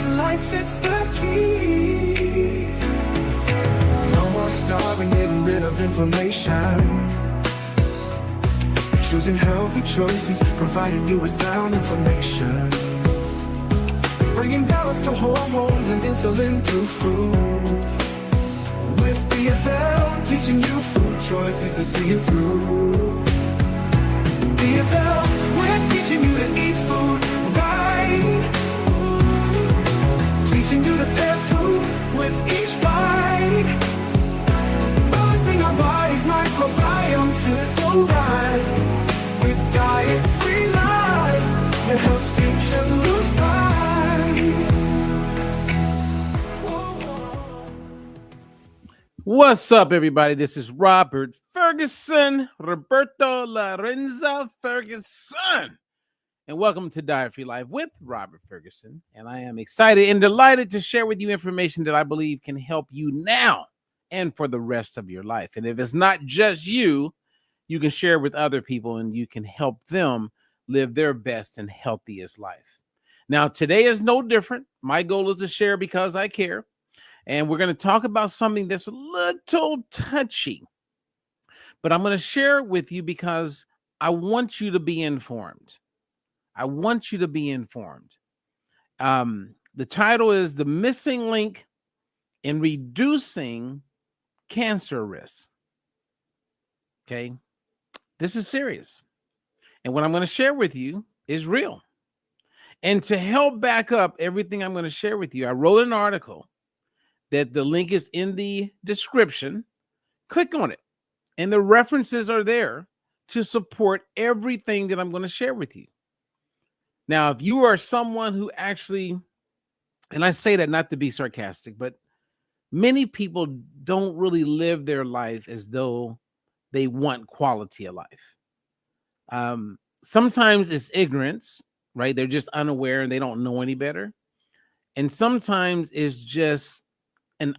Living life, it's the key. No more starving, getting rid of information. Choosing healthy choices, providing you with sound information. Bringing balance to hormones and insulin through food. With DFL, teaching you food choices to see it through. DFL, we're teaching you to eat food right. Teaching you to pair food with each bite. Balancing our body's microbiome, feeling so right. With diet-free life, the health futures lose by. What's up, everybody? This is Robert Ferguson, Roberto Lorenza Ferguson, and welcome to Dietary Life with Robert Ferguson. And I am excited and delighted to share with you information that I believe can help you now and for the rest of your life. And if it's not just you, you can share with other people and you can help them live their best and healthiest life. Now, today is no different. My goal is to share because I care. And we're going to talk about something that's a little touchy, but I'm going to share it with you because I want you to be informed. I want you to be informed. The title is The Missing Link in Reducing Cancer Risk. Okay. This is serious. And what I'm going to share with you is real. And to help back up everything I'm going to share with you, I wrote an article that the link is in the description. Click on it. And the references are there to support everything that I'm going to share with you. Now, if you are someone who actually, and I say that not to be sarcastic, but many people don't really live their life as though they want quality of life. Sometimes it's ignorance, right? They're just unaware and they don't know any better. And sometimes it's just they're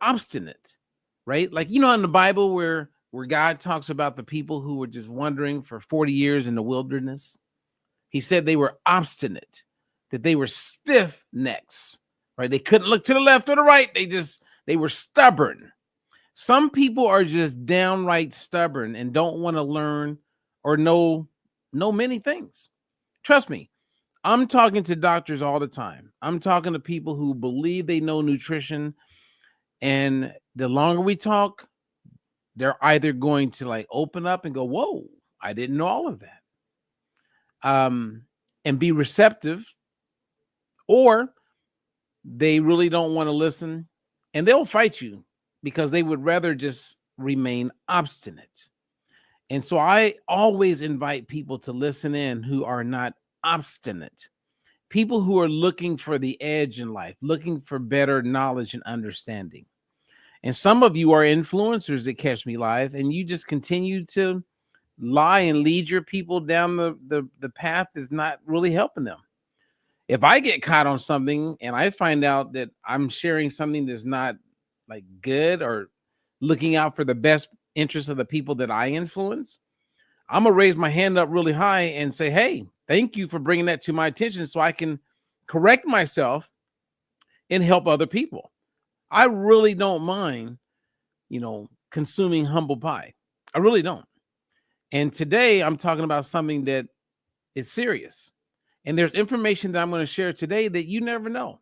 obstinate, right? Like, you know, in the Bible where God talks about the people who were just wandering for 40 years in the wilderness, he said they were obstinate, that they were stiff necks, right? They couldn't look to the left or the right. They were stubborn. Some people are just downright stubborn and don't want to learn or know many things. Trust me. I'm talking to doctors all the time. I'm talking to people who believe they know nutrition. And the longer we talk, they're either going to like open up and go, whoa, I didn't know all of that. And be receptive, or they really don't want to listen and they'll fight you because they would rather just remain obstinate. And so I always invite people to listen in who are not obstinate, people who are looking for the edge in life, looking for better knowledge and understanding. And some of you are influencers that catch me live, and you just continue to lie and lead your people down the path is not really helping them. If I get caught on something and I find out that I'm sharing something that's not like good or looking out for the best interest of the people that I influence, I'm going to raise my hand up really high and say, hey, thank you for bringing that to my attention so I can correct myself and help other people. I really don't mind, consuming humble pie. I really don't. And today I'm talking about something that is serious. And there's information that I'm going to share today that you never know.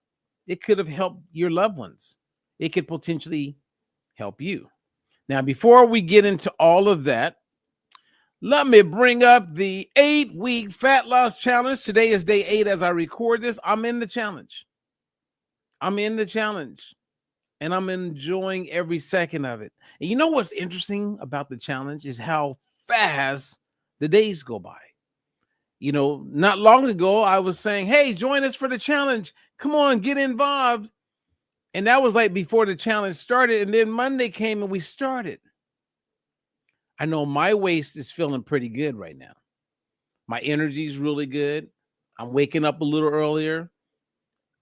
It could have helped your loved ones. It could potentially help you. Now, before we get into all of that, let me bring up the 8-week fat loss challenge. Today is day 8 as I record this. I'm in the challenge. And I'm enjoying every second of it. And you know what's interesting about the challenge is how fast the days go by. Not long ago, I was saying, hey, join us for the challenge. Come on, get involved. And that was like before the challenge started. And then Monday came and we started. I know my waist is feeling pretty good right now. My energy is really good. I'm waking up a little earlier.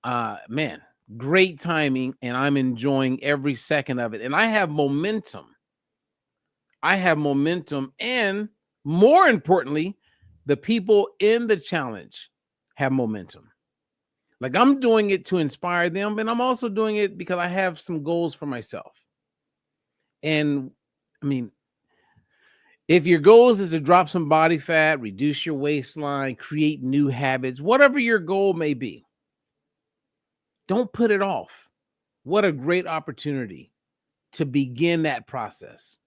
Man, great timing, and I'm enjoying every second of it. And I have momentum. And more importantly, the people in the challenge have momentum. Like, I'm doing it to inspire them, and I'm also doing it because I have some goals for myself. And I mean, if your goals is to drop some body fat, reduce your waistline, create new habits, whatever your goal may be, don't put it off. What a great opportunity to begin that process.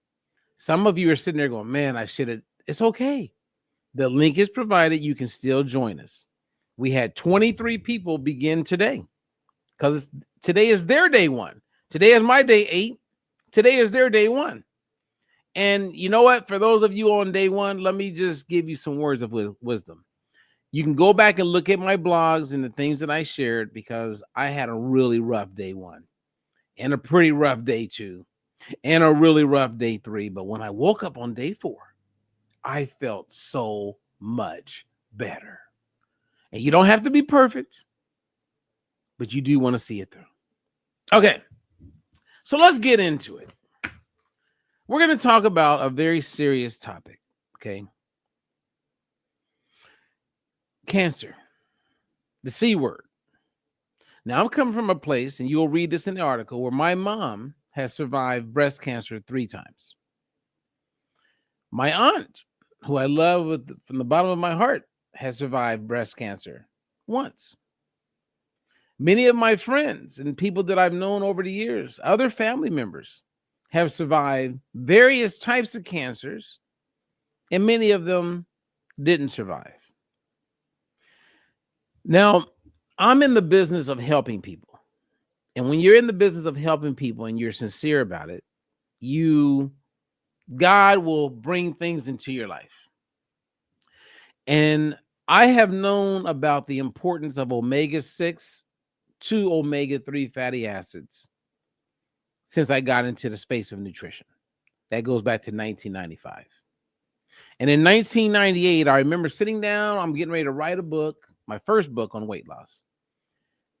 Some of you are sitting there going, man, I should have. It's okay. The link is provided. You can still join us. We had 23 people begin today because today is their day one. Today is my day 8. Today is their day 1. And you know what? For those of you on day 1, let me just give you some words of wisdom. You can go back and look at my blogs and the things that I shared, because I had a really rough day 1 and a pretty rough day 2 and a really rough day 3. But when I woke up on day 4, I felt so much better. And you don't have to be perfect, but you do want to see it through. Okay, so let's get into it. We're going to talk about a very serious topic, okay? Cancer, the C word. Now, I'm coming from a place, and you'll read this in the article, where my mom has survived breast cancer 3 times. My aunt, who I love from the bottom of my heart, has survived breast cancer once. Many of my friends and people that I've known over the years, other family members, have survived various types of cancers, and many of them didn't survive. Now, I'm in the business of helping people. And when you're in the business of helping people and you're sincere about it, God will bring things into your life. And I have known about the importance of omega-6 to omega-3 fatty acids since I got into the space of nutrition. That goes back to 1995. And in 1998, I remember sitting down, I'm getting ready to write a book, my first book on weight loss.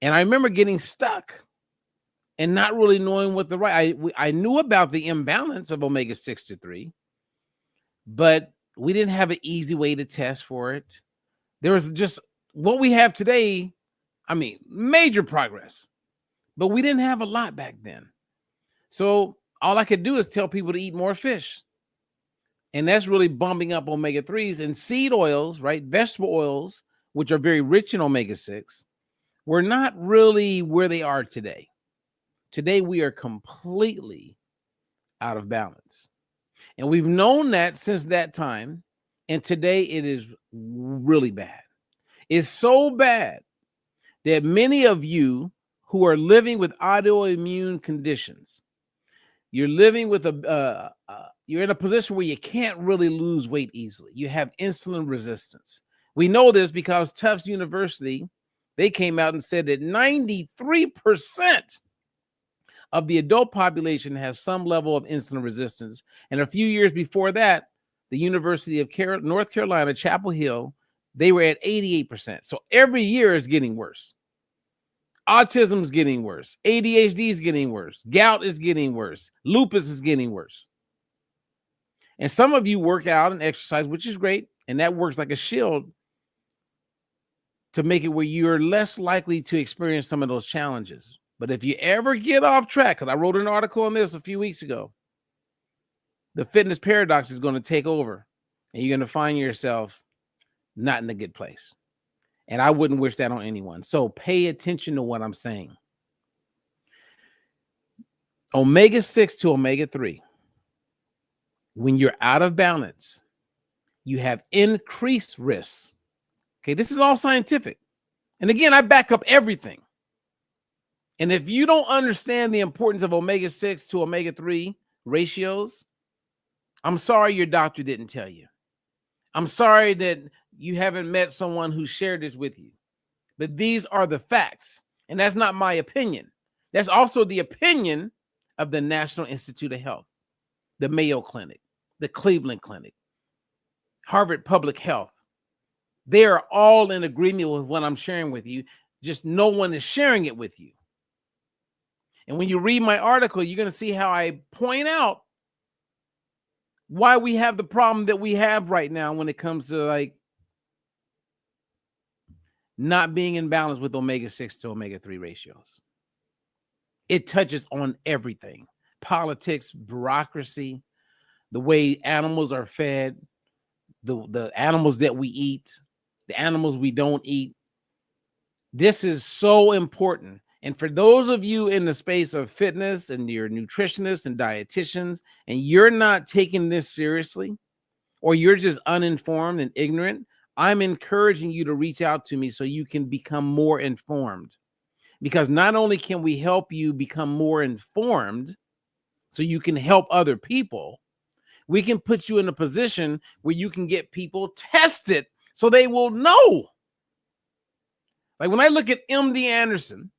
And I remember getting stuck and not really knowing what I knew about the imbalance of omega-6 to 3, but we didn't have an easy way to test for it. There was just what we have today. I mean, major progress, but we didn't have a lot back then. So all I could do is tell people to eat more fish. And that's really bumping up omega-3s, and seed oils, right? Vegetable oils, which are very rich in omega-6, were not really where they are today. Today, we are completely out of balance. And we've known that since that time. And today it is really bad. It's so bad that many of you who are living with autoimmune conditions, you're living with you're in a position where you can't really lose weight easily. You have insulin resistance. We know this because Tufts University, they came out and said that 93% of the adult population has some level of insulin resistance. And a few years before that, the University of North Carolina, Chapel Hill, they were at 88%. So every year is getting worse. Autism is getting worse. ADHD is getting worse. Gout is getting worse. Lupus is getting worse. And some of you work out and exercise, which is great. And that works like a shield to make it where you're less likely to experience some of those challenges. But if you ever get off track, because I wrote an article on this a few weeks ago, the fitness paradox is going to take over, and you're going to find yourself not in a good place. And I wouldn't wish that on anyone. So pay attention to what I'm saying. Omega-6 to omega-3. When you're out of balance, you have increased risks. Okay, this is all scientific. And again, I back up everything. And if you don't understand the importance of omega-6 to omega-3 ratios, I'm sorry your doctor didn't tell you. I'm sorry that you haven't met someone who shared this with you. But these are the facts. And that's not my opinion. That's also the opinion of the National Institute of Health, the Mayo Clinic, the Cleveland Clinic, Harvard Public Health. They are all in agreement with what I'm sharing with you. Just no one is sharing it with you. And when you read my article, you're going to see how I point out why we have the problem that we have right now when it comes to like not being in balance with omega-6 to omega-3 ratios. It touches on everything: politics, bureaucracy, the way animals are fed, the animals that we eat, the animals we don't eat. This is so important. And for those of you in the space of fitness and you're nutritionists and dietitians, and you're not taking this seriously, or you're just uninformed and ignorant, I'm encouraging you to reach out to me so you can become more informed. Because not only can we help you become more informed so you can help other people, we can put you in a position where you can get people tested so they will know. Like when I look at MD Anderson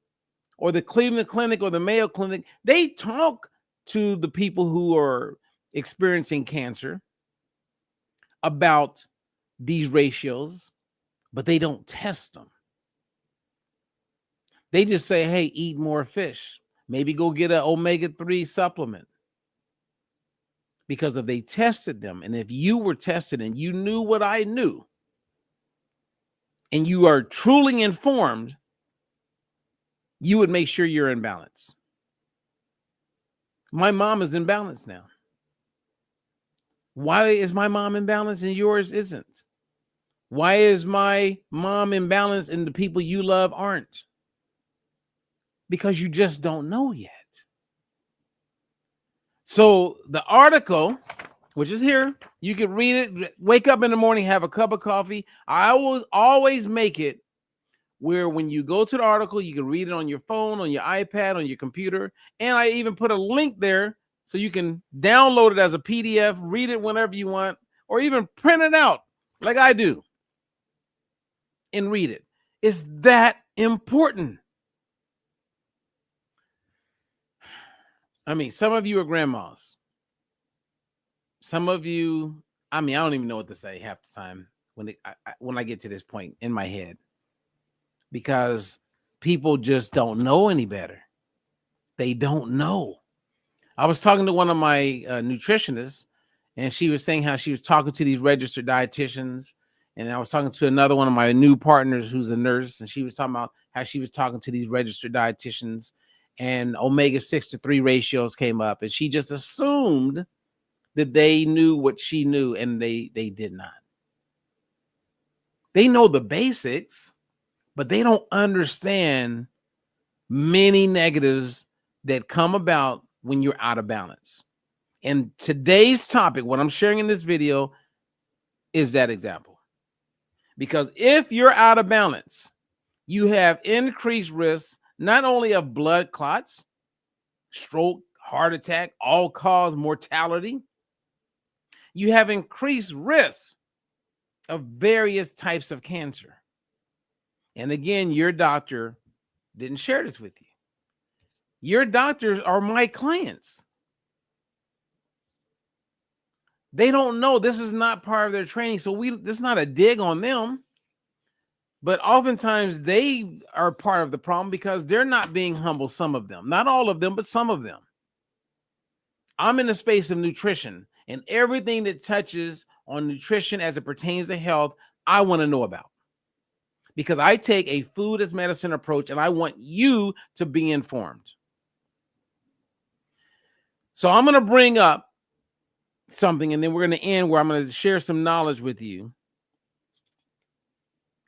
or the Cleveland Clinic or the Mayo Clinic, they talk to the people who are experiencing cancer about these ratios, but they don't test them. They just say, hey, eat more fish. Maybe go get an omega-3 supplement. Because if they tested them, and if you were tested and you knew what I knew, and you are truly informed, you would make sure you're in balance. My mom is in balance now. Why is my mom in balance and yours isn't? Why is my mom in balance and the people you love aren't? Because you just don't know yet. So the article, which is here, you can read it, wake up in the morning, have a cup of coffee. I always make it where when you go to the article, you can read it on your phone, on your iPad, on your computer. And I even put a link there so you can download it as a PDF, read it whenever you want, or even print it out like I do and read it. It's that important. I mean, some of you are grandmas. Some of you, I don't even know what to say half the time when I get to this point in my head, because people just don't know any better. They don't know. I was talking to one of my nutritionists, and she was saying how she was talking to these registered dietitians. And I was talking to another one of my new partners who's a nurse, and she was talking about how she was talking to these registered dietitians, and omega-6 to 3 ratios came up, and she just assumed that they knew what she knew, and they did not. They know the basics, but they don't understand many negatives that come about when you're out of balance. And today's topic, what I'm sharing in this video, is that example. Because if you're out of balance, you have increased risk not only of blood clots, stroke, heart attack, all-cause mortality. You have increased risk of various types of cancer. And again, your doctor didn't share this with you. Your doctors are my clients. They don't know. This is not part of their training. So this is not a dig on them. But oftentimes they are part of the problem because they're not being humble, some of them. Not all of them, but some of them. I'm in the space of nutrition, and everything that touches on nutrition as it pertains to health, I want to know about. Because I take a food as medicine approach, and I want you to be informed. So I'm going to bring up something, and then we're going to end where I'm going to share some knowledge with you.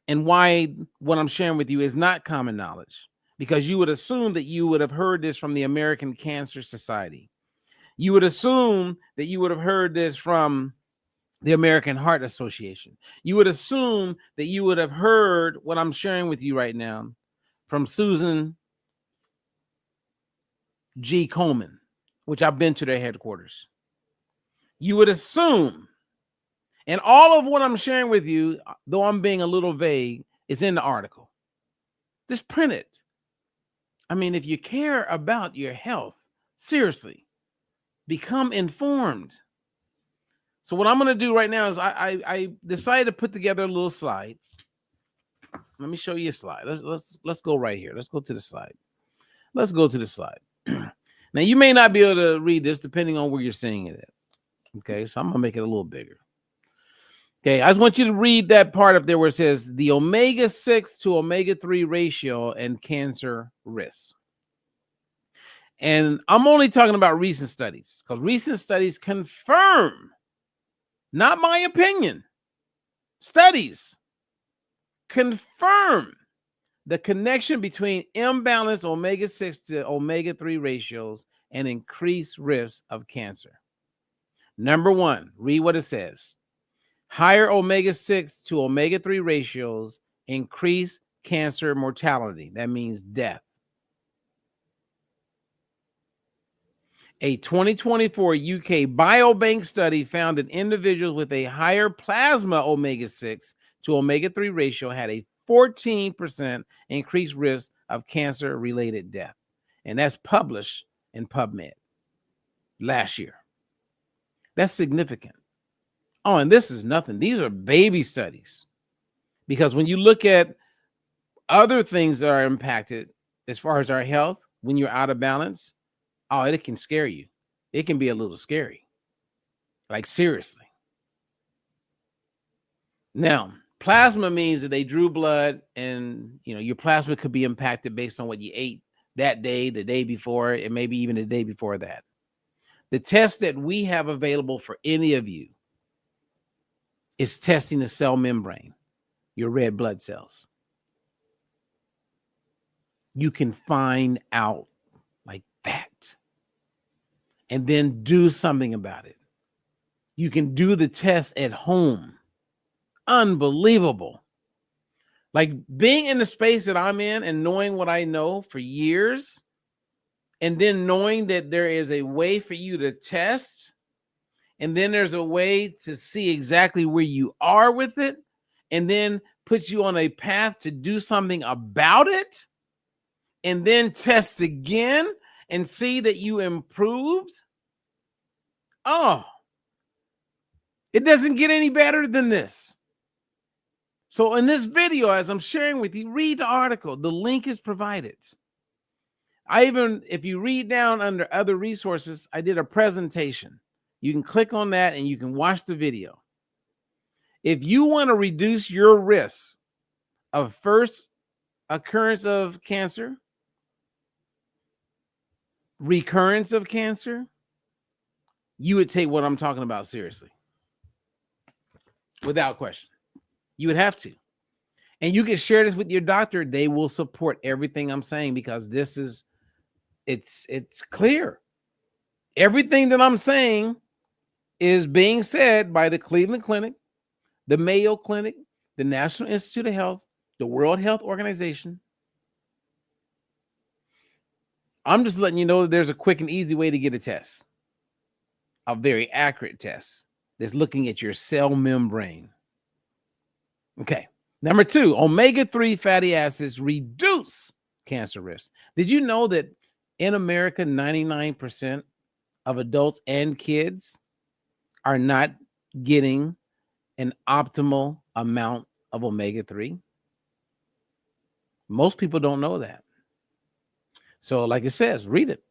And why what I'm sharing with you is not common knowledge, because you would assume that you would have heard this from the American Cancer Society. You would assume that you would have heard this from the American Heart Association. You would assume that you would have heard what I'm sharing with you right now from Susan G. Komen, which I've been to their headquarters. You would assume, and all of what I'm sharing with you, though I'm being a little vague, is in the article. Just print it. I mean, if you care about your health, seriously, become informed. So what I'm going to do right now is I decided to put together a little slide. Let me show you a slide. Let's go right here. Let's go to the slide. Let's go to the slide. Now, you may not be able to read this depending on where you're seeing it at. Okay, so I'm going to make it a little bigger. Okay, I just want you to read that part up there where it says the omega-6 to omega-3 ratio and cancer risks. And I'm only talking about recent studies because recent studies confirm, not my opinion, studies confirm the connection between imbalanced omega-6 to omega-3 ratios and increased risk of cancer. Number one, read what it says. Higher omega-6 to omega-3 ratios increase cancer mortality. That means death. A 2024 UK biobank study found that individuals with a higher plasma omega-6 to omega-3 ratio had a 14% increased risk of cancer-related death. And that's published in PubMed last year. That's significant. Oh, and this is nothing. These are baby studies. Because when you look at other things that are impacted as far as our health, when you're out of balance, oh, it can scare you. It can be a little scary. Like, seriously. Now, plasma means that they drew blood and, your plasma could be impacted based on what you ate that day, the day before, and maybe even the day before that. The test that we have available for any of you is testing the cell membrane, your red blood cells. You can find out like that and then do something about it. You can do the test at home. Unbelievable. Like being in the space that I'm in and knowing what I know for years, and then knowing that there is a way for you to test, and then there's a way to see exactly where you are with it, and then put you on a path to do something about it, and then test again and see that you improved. Oh, it doesn't get any better than this. So in this video, as I'm sharing with you, read the article. The link is provided. If you read down under other resources, I did a presentation. You can click on that and you can watch the video. If you want to reduce your risk of first occurrence of cancer, recurrence of cancer, you would take what I'm talking about seriously. Without question. You would have to. And you can share this with your doctor. They will support everything I'm saying because it's clear. Everything that I'm saying is being said by the Cleveland Clinic, the Mayo Clinic, the National Institute of Health, the World Health Organization. I'm just letting you know that there's a quick and easy way to get a test, a very accurate test that's looking at your cell membrane. Okay. Number two, omega-3 fatty acids reduce cancer risk. Did you know that in America, 99% of adults and kids are not getting an optimal amount of omega-3? Most people don't know that. So like it says, read it.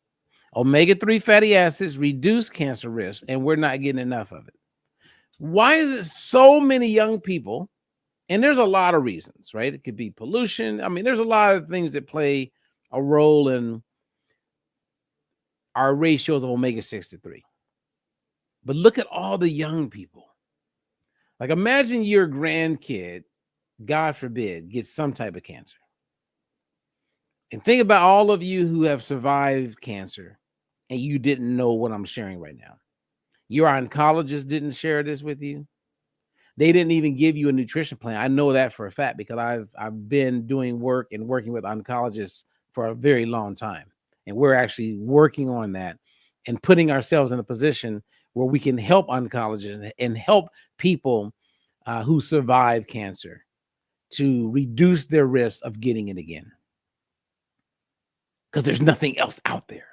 Omega-3 fatty acids reduce cancer risk, and we're not getting enough of it. Why is it so many young people? And there's a lot of reasons, right? It could be pollution. I mean, there's a lot of things that play a role in our ratios of omega-6 to 3. But look at all the young people. Like imagine your grandkid, God forbid, gets some type of cancer. And think about all of you who have survived cancer and you didn't know what I'm sharing right now. Your oncologist didn't share this with you. They didn't even give you a nutrition plan. I know that for a fact because I've been doing work and working with oncologists for a very long time. And we're actually working on that and putting ourselves in a position where we can help oncologists and help people who survive cancer to reduce their risk of getting it again. Because there's nothing else out there.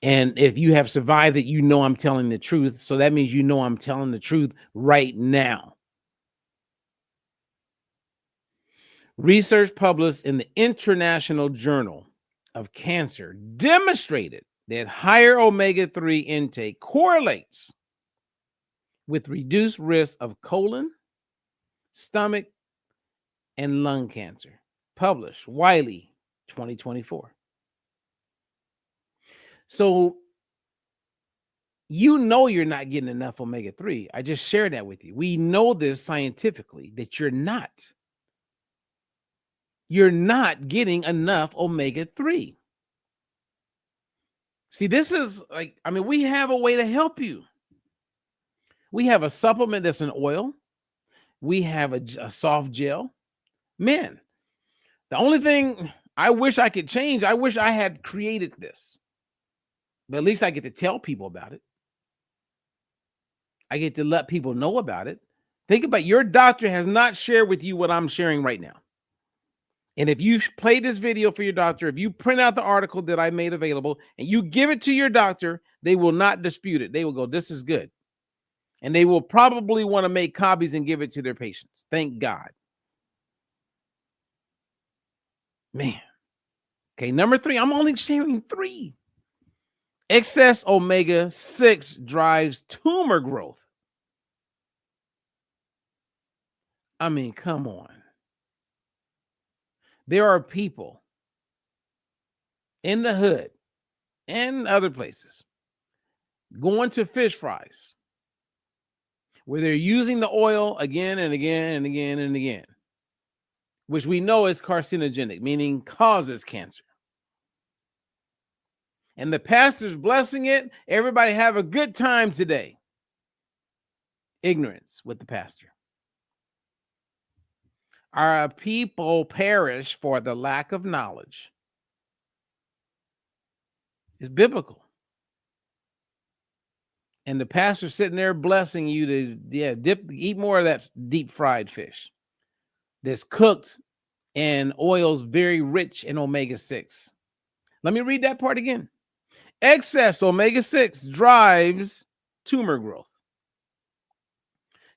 And if you have survived it, you know I'm telling the truth. So that means you know I'm telling the truth right now. Research published in the International Journal of Cancer demonstrated that higher omega-3 intake correlates with reduced risk of colon, stomach, and lung cancer. Published Wiley 2024. So you know you're not getting enough omega-3. I just shared that with you. We know this scientifically that you're not. You're not getting enough omega-3. See, this is like, I mean, we have a way to help you. We have a supplement that's an oil. We have a soft gel. Man, the only thing I wish I could change, I wish I had created this. But at least I get to tell people about it. I get to let people know about it. Think about it. Your doctor has not shared with you what I'm sharing right now. And if you play this video for your doctor, if you print out the article that I made available and you give it to your doctor, they will not dispute it. They will go, this is good. And they will probably want to make copies and give it to their patients. Thank God. Man. Okay, number 3. I'm only sharing 3. Excess omega-6 drives tumor growth. I mean, come on. There are people in the hood and other places going to fish fries where they're using the oil again and again and again and again, which we know is carcinogenic, meaning causes cancer. And the pastor's blessing it. Everybody have a good time today. Ignorance with the pastor. Our people perish for the lack of knowledge. It's biblical. And the pastor's sitting there blessing you to eat more of that deep fried fish that's cooked in oils very rich in omega-6. Let me read that part again. Excess omega-6 drives tumor growth,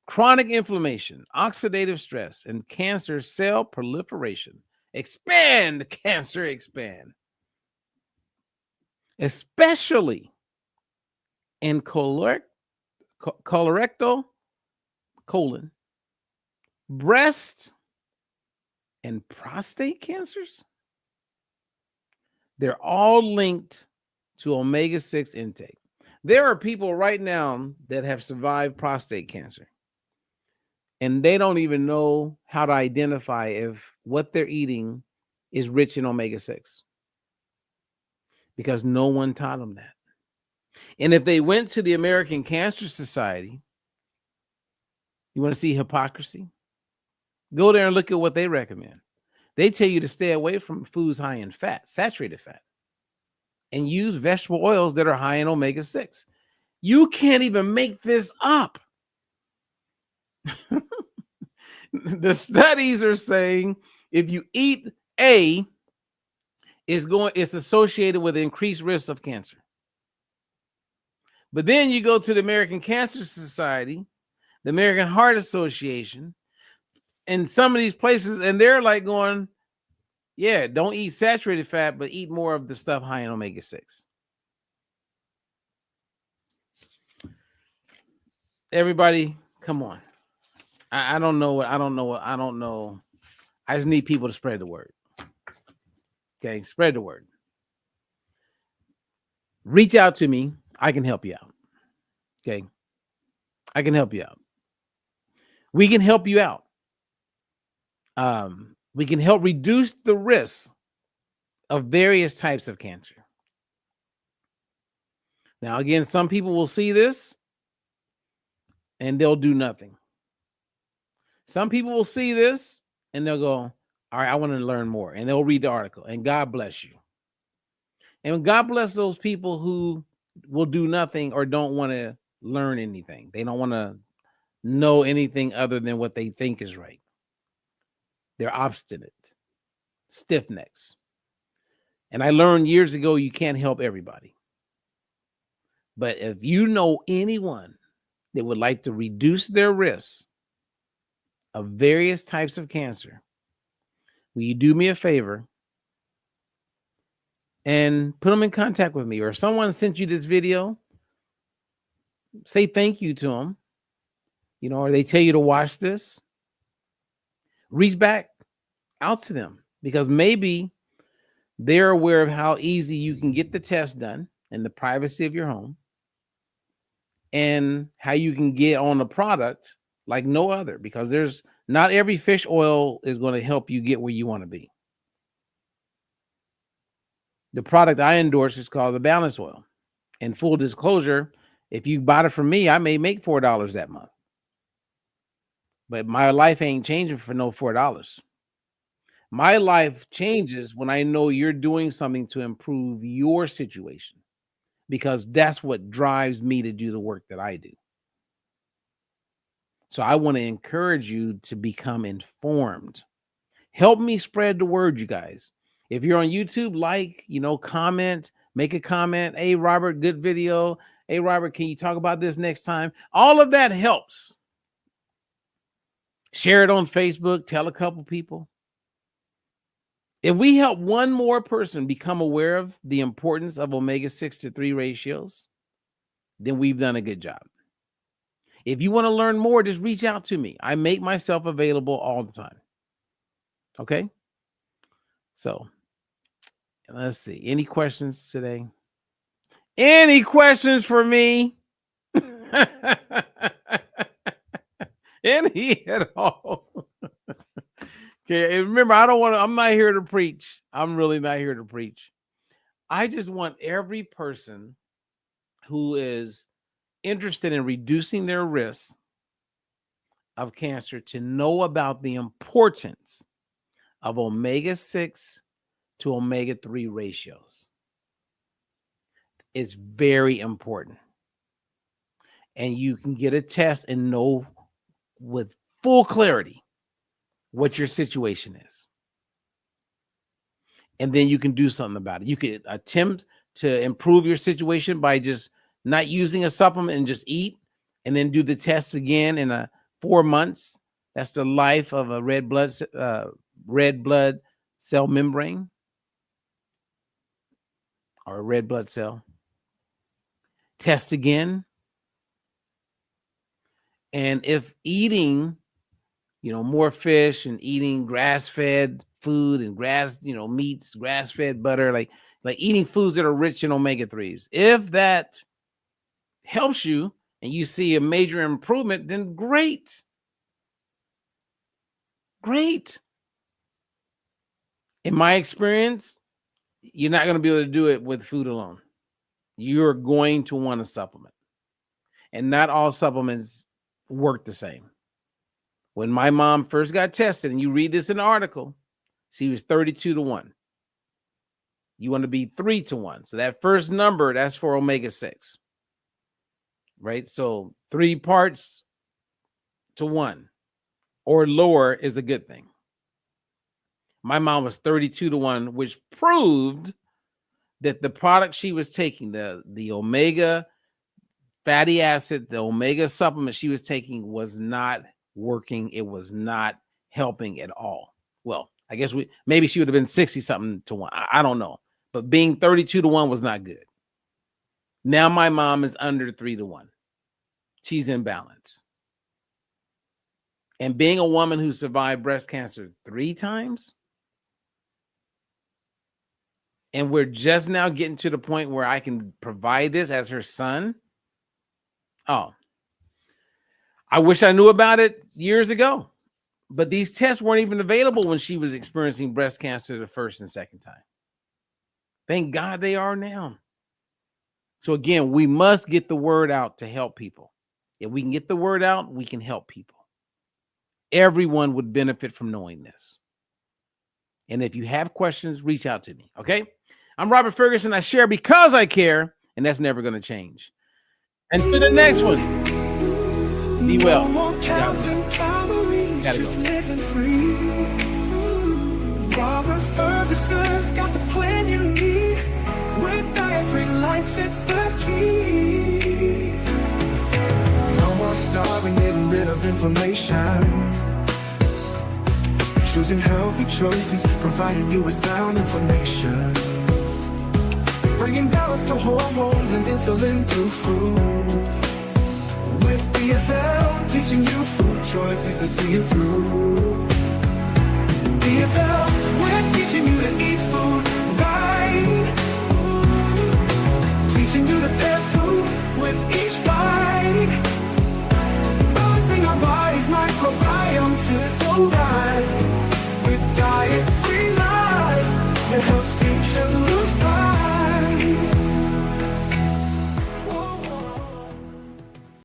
chronic inflammation, oxidative stress, and cancer cell proliferation. Expand, cancer, expand. Especially in colorectal, colon, breast, and prostate cancers. They're all linked to omega-6 intake. There are people right now that have survived prostate cancer, and they don't even know how to identify if what they're eating is rich in omega-6 because no one taught them that. And if they went to the American Cancer Society, you want to see hypocrisy? Go there and look at what they recommend. They tell you to stay away from foods high in fat, saturated fat, and use vegetable oils that are high in omega-6. You can't even make this up. The studies are saying if you eat A, it's associated with increased risk of cancer. But then you go to the American Cancer Society, the American Heart Association, and some of these places, and they're like going, yeah, don't eat saturated fat, but eat more of the stuff high in omega-6. Everybody, come on. I don't know. I just need people to spread the word. Okay, spread the word. Reach out to me. I can help you out. Okay, I can help you out. We can help you out. We can help reduce the risk of various types of cancer. Now, again, some people will see this and they'll do nothing. Some people will see this and they'll go, all right, I want to learn more. And they'll read the article, and God bless you. And God bless those people who will do nothing or don't want to learn anything. They don't want to know anything other than what they think is right. They're obstinate, stiff necks. And I learned years ago, you can't help everybody. But if you know anyone that would like to reduce their risk of various types of cancer, will you do me a favor and put them in contact with me? Or if someone sent you this video, say thank you to them or they tell you to watch this, reach back out to them, because maybe they're aware of how easy you can get the test done in the privacy of your home, and how you can get on a product like no other, because not every fish oil is going to help you get where you want to be. The product I endorse is called the Balance Oil. And full disclosure, if you bought it from me, I may make $4 that month. But my life ain't changing for no $4. My life changes when I know you're doing something to improve your situation, because that's what drives me to do the work that I do. So I want to encourage you to become informed. Help me spread the word, you guys. If you're on YouTube, comment, make a comment. Hey, Robert, good video. Hey, Robert, can you talk about this next time? All of that helps. Share it on Facebook. Tell a couple people. If we help one more person become aware of the importance of omega-6 to 3 ratios, then we've done a good job. If you want to learn more, just reach out to me. I make myself available all the time. Okay? So, let's see. Any questions today? Any questions for me? Any at all? Okay, and remember, I'm not here to preach. I'm really not here to preach. I just want every person who is interested in reducing their risk of cancer to know about the importance of omega-6 to omega-3 ratios. It's very important. And you can get a test and know with full clarity what your situation is. And then you can do something about it. You could attempt to improve your situation by just not using a supplement and just eat, and then do the test again in 4 months. That's the life of a red blood cell membrane, or a red blood cell. Test again. And if eating, more fish and eating grass-fed food and meats, grass-fed butter, like eating foods that are rich in omega-3s, if that helps you and you see a major improvement, then great. Great. In my experience, you're not going to be able to do it with food alone. You're going to want a supplement. And not all supplements work the same. When my mom first got tested, and you read this in the article, she was 32-1. You want to be 3-1. So that first number, that's for omega-6. Right? So 3 parts to 1 or lower is a good thing. My mom was 32-1, which proved that the product she was taking, the omega fatty acid, the omega supplement she was taking, was not working. It was not helping at all. Well, I guess maybe she would have been 60-something to 1. I don't know. But being 32-1 was not good. Now my mom is under 3-1. She's in balance. And being a woman who survived breast cancer 3 times, and we're just now getting to the point where I can provide this as her son. Oh, I wish I knew about it years ago. But these tests weren't even available when she was experiencing breast cancer the first and second time. Thank God they are now. So again, we must get the word out to help people. If we can get the word out, we can help people. Everyone would benefit from knowing this. And if you have questions, reach out to me, okay? I'm Robert Ferguson. I share because I care, and that's never going to change. And to the next one. Be well. Gotta go. Living free. Robert Ferguson's got the plan you need. With dietary life, it's the key. No more starving, getting rid of inflammation. Choosing healthy choices, providing you with sound information. Bringing balance to hormones and insulin through food. With the teaching you choice is to see it through. DFL, we're teaching you to eat food